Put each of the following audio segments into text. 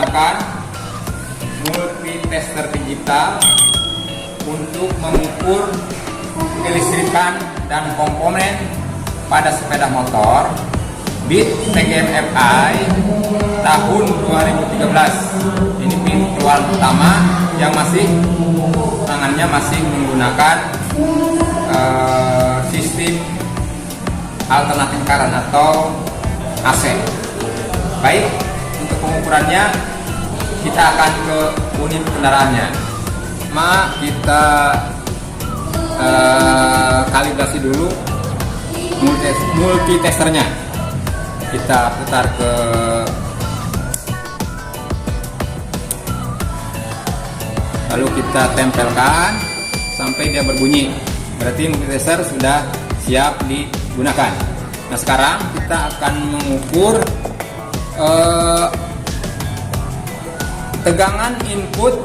menggunakan multi tester digital untuk mengukur kelistrikan dan komponen pada sepeda motor BIT TGM-FI tahun 2013. Ini BIT keluaran pertama yang tangannya masih menggunakan sistem alternatif current atau AC. Baik, untuk pengukurannya kita akan ke unit kendaraannya. Kita kalibrasi dulu multi testernya. Kita putar ke lalu kita tempelkan sampai dia berbunyi. Berarti multi tester sudah siap digunakan. Nah, sekarang kita akan mengukur tegangan input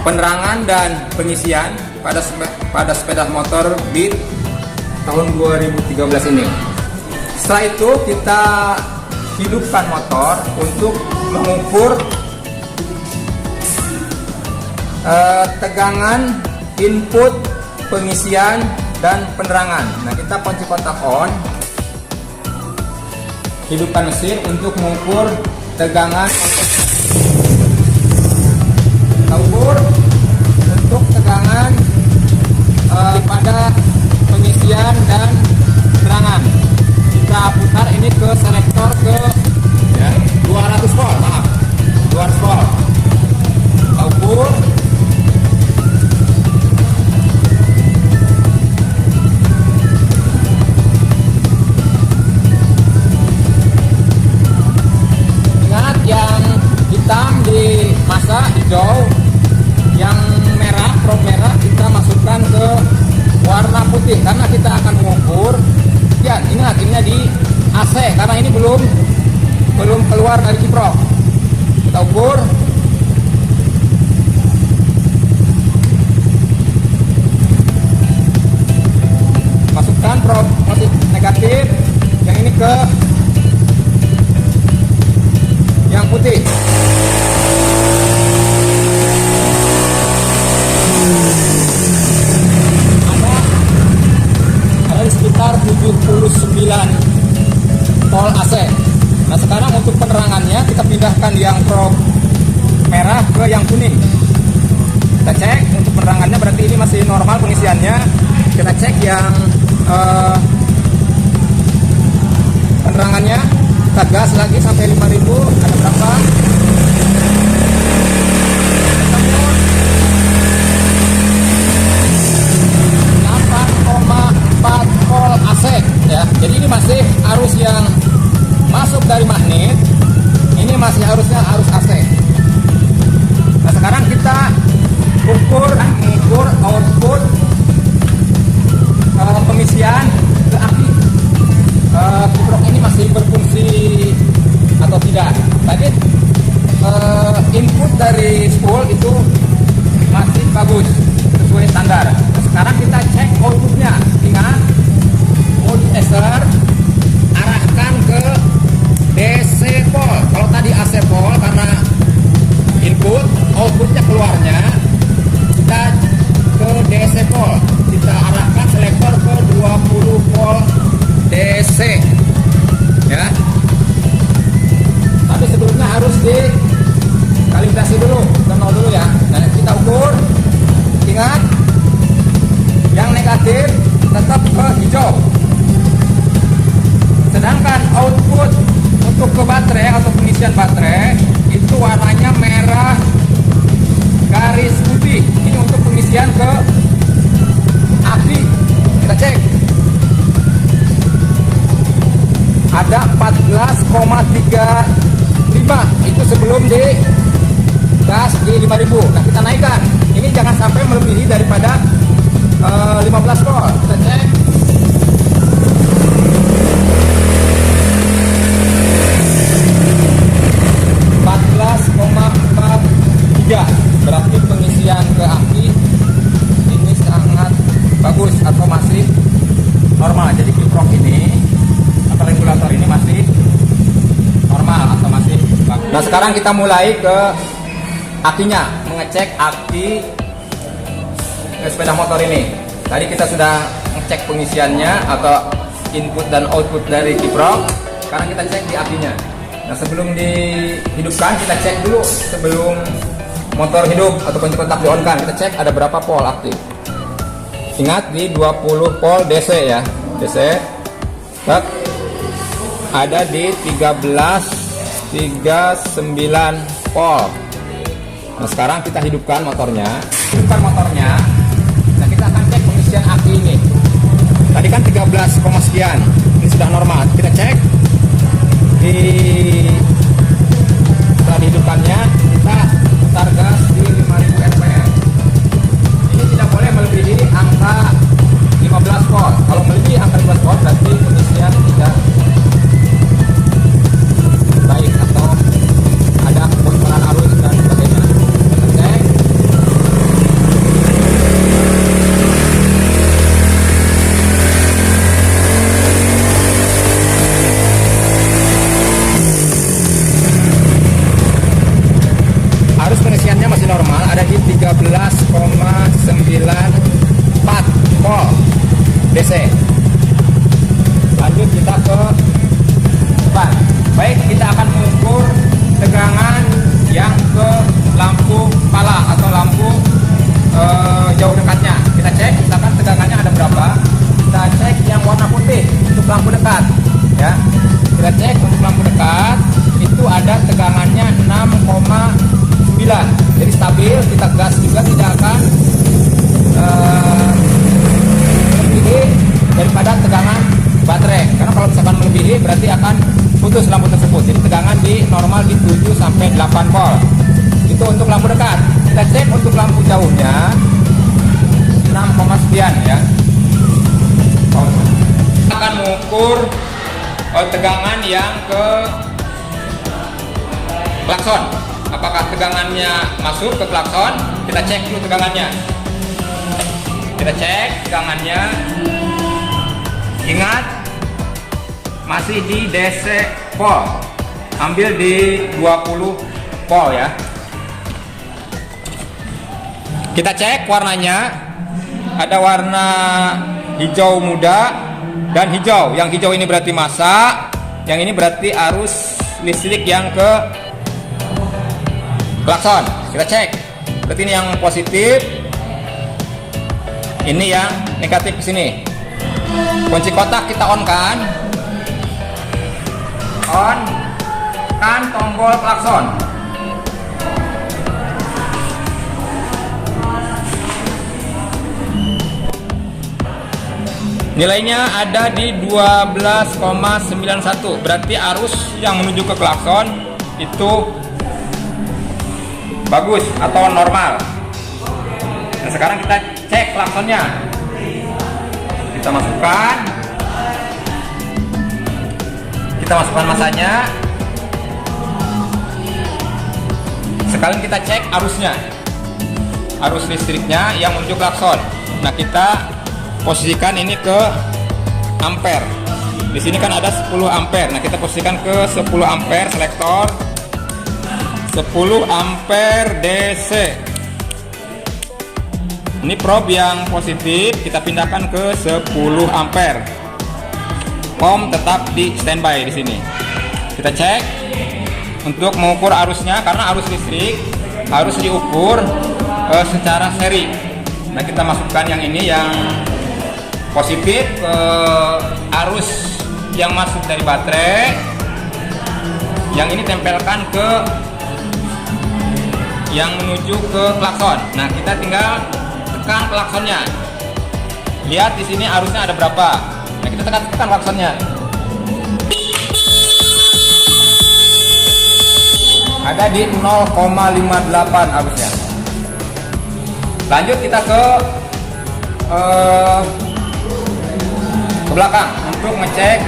penerangan dan pengisian pada sepeda motor BIT tahun 2013 ini. Setelah itu kita hidupkan motor untuk mengukur tegangan input pengisian dan penerangan. Nah, kita kunci kontak on, hidupkan mesin untuk mengukur tegangan. Kita ukur untuk tegangan pada pengisian dan penerangan. Kita putar ini ke selektor ke 200 volt, 200 volt. Kita ukur. Ingat, yang hitam di masa hijau, yang merah, probe merah kita masukkan ke warna putih karena kita akan mengukur. Ya, ingat ini di AC karena ini belum keluar dari kiprok. Kita ukur. Masukkan probe negatif yang ini ke yang putih. Ada sekitar 79 volt AC. Nah, sekarang untuk penerangannya kita pindahkan yang probe merah ke yang kuning. Kita cek untuk penerangannya, berarti ini masih normal pengisiannya. Kita cek yang penerangannya, kita gas lagi sampai 5000. Ada berapa? 8,4 volt AC ya. Jadi ini masih arus yang masuk dari magnet. Ini masih harusnya arus AC. Nah, sekarang kita mengukur output pengisian ke aki. Kiprok ini masih berfungsi atau tidak. Tadi input dari spool itu masih bagus sesuai standar. Sekarang kita cek outputnya. Ingat, multi-tester arahkan ke DC pole. Kalau tadi AC pole karena input, outputnya keluarnya, kita ke DC pole. Kita arahkan selektor ke 20 volt DC ya. Tapi sebelumnya harus dikalibrasi dulu, kita nol dulu ya. Nah, kita ukur. Ingat, yang negatif tetap ke hijau. Sedangkan output untuk ke baterai atau pengisian baterai itu warnanya merah garis putih. Ini untuk pengisian ke aki. Kita cek. Ada 14,35. Itu sebelum di gas di 5000. Nah, kita naikkan. Ini jangan sampai melebihi daripada 15 volt. Kita cek. Berarti pengisian ke aki ini sangat bagus atau masih normal. Jadi kiprok ini atau regulator ini masih Nah sekarang kita mulai ke akinya, mengecek aki sepeda motor ini. Tadi kita sudah ngecek pengisiannya atau input dan output dari kiprok. Sekarang kita cek di akinya. Nah sebelum dihidupkan kita cek dulu, sebelum motor hidup atau kunci kontak di on kan, kita cek ada berapa volt aktif. Ingat di 20 volt DC ya, DC. Tak, ada di 13,39 volt. Nah sekarang kita hidupkan motornya. Nah kita akan cek pengisian aki ini. Tadi kan 13, sekian. Ini sudah normal. Kita cek setelah dihidupkannya, kita putar gas di 5000 rpm. Ini tidak boleh melebihi angka 15 volt. Kalau melebihi angka 15 volt berarti pengisian tidak baik atau ada kebocoran arus dan sebagainya. Kita cek. Arus pengisiannya masih normal, ada di 13,94 volt DC. Lanjut kita ke depan. Baik, kita akan mengukur tegangan yang ke lampu kepala atau lampu jauh dekatnya. Kita cek, misalkan tegangannya ada berapa. Kita cek yang warna putih untuk lampu dekat, ya. Kita cek untuk lampu dekat itu ada tegangannya 6,9. Jadi stabil. Kita gas juga tidak akan melebihi daripada tegangan baterai. Karena kalau misalkan melebihi berarti akan putus lampu tersebut. Jadi tegangan di normal di 7 sampai 8 volt. Itu untuk lampu dekat. Kita cek untuk lampu jauhnya 6, sekian ya. Kita akan mengukur tegangan yang ke klakson. Apakah tegangannya masuk ke klakson? Kita cek dulu tegangannya. Kita cek tegangannya. Ingat, masih di DC volt. Ambil di 20 volt ya. Kita cek warnanya. Ada warna hijau muda dan hijau. Yang hijau ini berarti massa, yang ini berarti arus listrik yang ke klakson. Kita cek. Berarti ini yang positif. Ini yang negatif ke sini. Kunci kotak kita on kan? On kan tombol klakson. Nilainya ada di 12,91. Berarti arus yang menuju ke klakson itu bagus atau normal. Nah sekarang kita cek klaksonnya. Kita masukkan masanya. Sekalian kita cek arusnya, arus listriknya yang menuju klakson. Nah kita posisikan ini ke ampere. Di sini kan ada 10 ampere. Nah kita posisikan ke 10 ampere selektor. 10 ampere DC. Ini probe yang positif kita pindahkan ke 10 ampere. Pom tetap di standby di sini. Kita cek untuk mengukur arusnya karena arus listrik harus diukur secara seri. Nah kita masukkan yang ini yang positif ke arus yang masuk dari baterai. Yang ini tempelkan ke yang menuju ke klakson. Nah kita tinggal tekan klaksonnya. Lihat di sini arusnya ada berapa. Nah kita tekan klaksonnya. Ada di 0,58 arusnya. Lanjut kita ke belakang untuk ngecek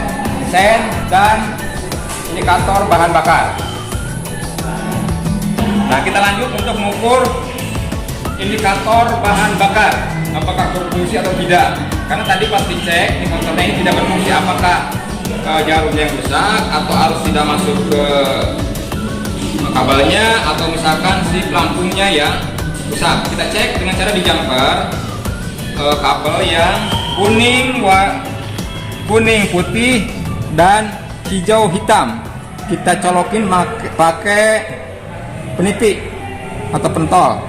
sen dan indikator bahan bakar. Nah kita lanjut untuk mengukur indikator bahan bakar, apakah berfungsi atau tidak. Karena tadi pas dicek indikatornya ini tidak berfungsi, apakah jarumnya yang rusak atau arus tidak masuk ke kabelnya atau misalkan si pelampungnya yang rusak. Kita cek dengan cara di jumper kabel yang kuning, putih, dan hijau hitam. Kita colokin pakai peniti atau pentol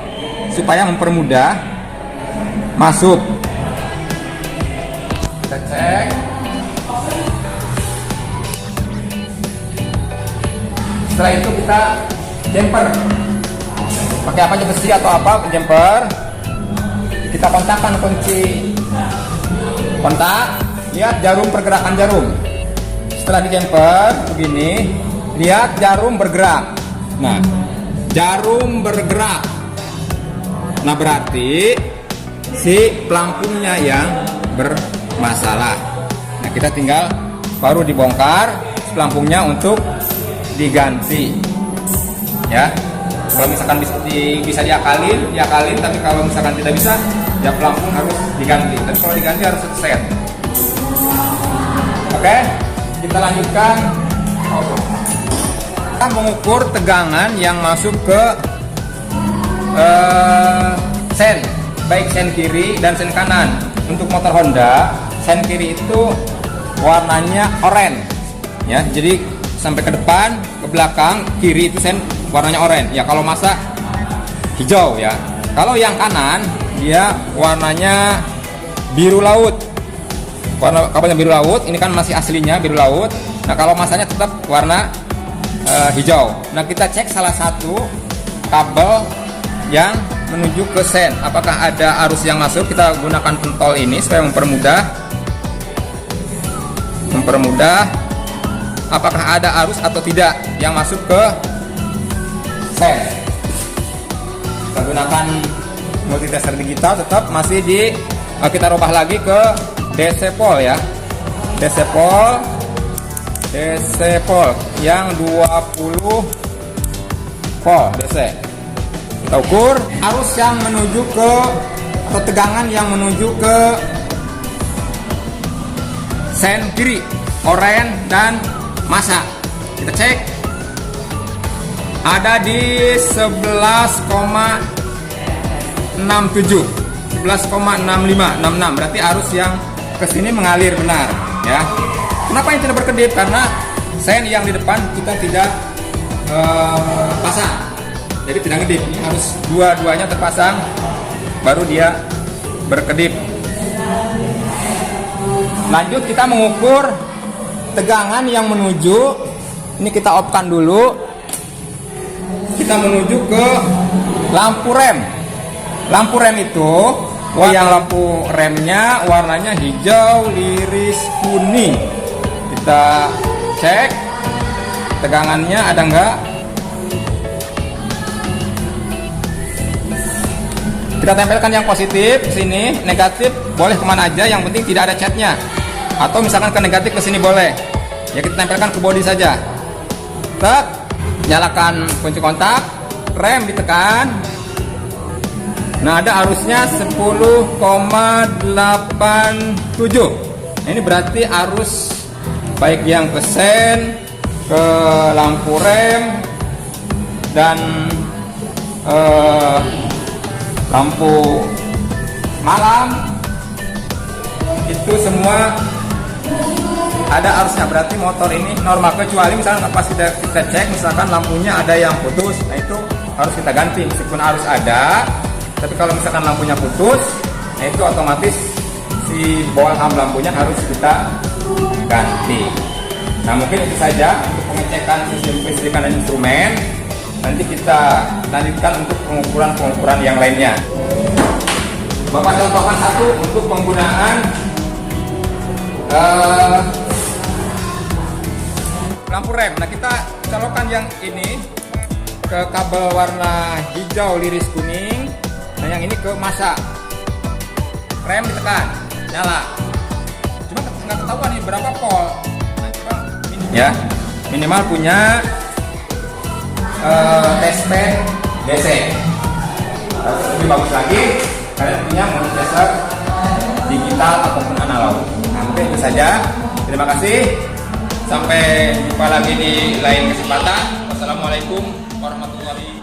supaya mempermudah masuk. Kita cek. Setelah itu kita jumper. Pakai apa aja, besi atau apa, jumper. Kita kontakkan kunci kontak, lihat jarum, pergerakan jarum. Setelah di jumper begini, lihat jarum bergerak. Nah, jarum bergerak. Nah, berarti si pelampungnya yang bermasalah. Nah, kita tinggal baru dibongkar pelampungnya untuk diganti. Ya. Kalau misalkan bisa diakalin, tapi kalau misalkan tidak bisa, ya pelampung harus diganti. Tapi kalau diganti harus set. Oke, kita lanjutkan. Kita mengukur tegangan yang masuk ke sen, baik sen kiri dan sen kanan. Untuk motor Honda, sen kiri itu warnanya oranye, ya. Jadi sampai ke depan, ke belakang, kiri itu sen warnanya oranye. Ya, kalau masa hijau ya. Kalau yang kanan dia warnanya biru laut. Warna kabelnya biru laut, ini kan masih aslinya biru laut. Nah, kalau masanya tetap warna hijau. Nah, kita cek salah satu kabel yang menuju ke sen. Apakah ada arus yang masuk? Kita gunakan pentol ini supaya mempermudah apakah ada arus atau tidak yang masuk ke sen. Kita gunakan multitester digital, tetap masih kita rubah lagi ke DC pol ya. DC pol yang 20 volt DC. Kita ukur arus yang menuju ke, atau tegangan yang menuju ke sen kiri, oranye dan masa. Kita cek ada di 11,67, 11,65, berarti arus yang kesini mengalir benar ya. Kenapa yang tidak berkedip? Karena sen yang di depan kita tidak pasang, jadi tidak ngedip. Ini harus dua-duanya terpasang baru dia berkedip. Lanjut kita mengukur tegangan yang menuju, ini kita off-kan dulu, kita menuju ke lampu rem. Lampu rem itu yang lampu remnya warnanya hijau liris kuning. Kita cek tegangannya ada enggak. Kita tempelkan yang positif ke sini, negatif boleh kemana aja, yang penting tidak ada catnya. Atau misalkan ke negatif ke sini boleh. Ya, kita tempelkan ke bodi saja. Tek, nyalakan kunci kontak, rem ditekan. Nah, ada arusnya 10,87. Ini berarti arus baik yang ke sen, ke lampu rem, dan lampu malam, itu semua ada arusnya. Berarti motor ini normal, kecuali misalnya pas kita cek misalkan lampunya ada yang putus, nah itu harus kita ganti meskipun arus ada. Tapi kalau misalkan lampunya putus, nah itu otomatis si bohlam lampunya harus kita ganti. Nah, mungkin itu saja untuk pengecekan sistem kelistrikan dan instrumen. Nanti kita lanjutkan untuk pengukuran yang lainnya. Bapak contohkan satu untuk penggunaan lampu rem. Nah, kita colokkan yang ini ke kabel warna hijau liris kuning. Nah, yang ini ke masa. Rem ditekan, nyala. Cuma nggak ketahuan nih berapa volt. Nah, coba ya, minimal punya testpad DC. Lebih bagus lagi kalian punya multitester digital ataupun analog. Nah, mungkin itu saja. Terima kasih. Sampai jumpa lagi di lain kesempatan. Assalamualaikum warahmatullahi